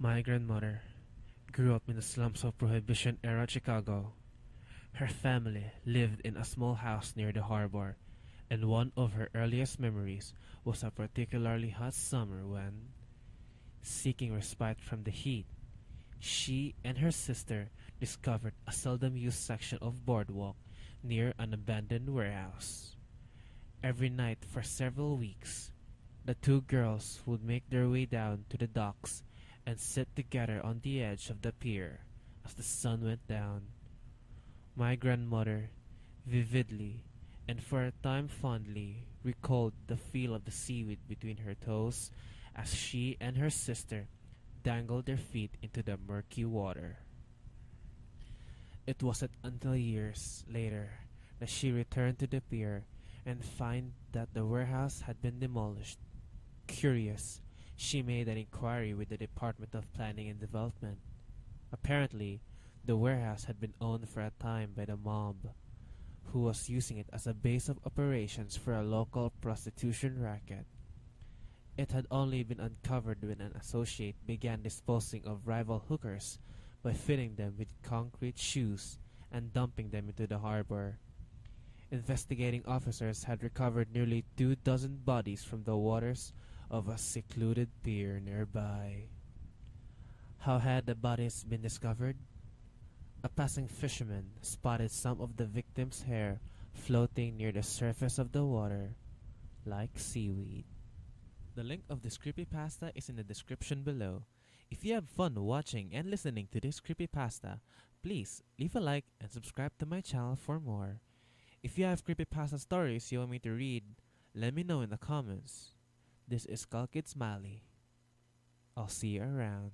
My grandmother grew up in the slums of Prohibition-era Chicago. Her family lived in a small house near the harbor, and one of her earliest memories was a particularly hot summer when, seeking respite from the heat, she and her sister discovered a seldom used section of boardwalk near an abandoned warehouse. Every night for several weeks, the two girls would make their way down to the docks and sit together on the edge of the pier as the sun went down. My grandmother vividly and for a time fondly recalled the feel of the seaweed between her toes as she and her sister dangled their feet into the murky water. It wasn't until years later that she returned to the pier and found that the warehouse had been demolished. Curious, she made an inquiry with the Department of Planning and Development. Apparently, the warehouse had been owned for a time by the mob, who was using it as a base of operations for a local prostitution racket. It had only been uncovered when an associate began disposing of rival hookers by fitting them with concrete shoes and dumping them into the harbor. Investigating officers had recovered nearly 24 bodies from the waters of a secluded pier nearby. How had the bodies been discovered? A passing fisherman spotted some of the victims' hair floating near the surface of the water, like seaweed. The link of this creepypasta is in the description below. If you have fun watching and listening to this creepypasta, please leave a like and subscribe to my channel for more. If you have creepypasta stories you want me to read, let me know in the comments. This is Skull Kid Smiley. I'll see you around.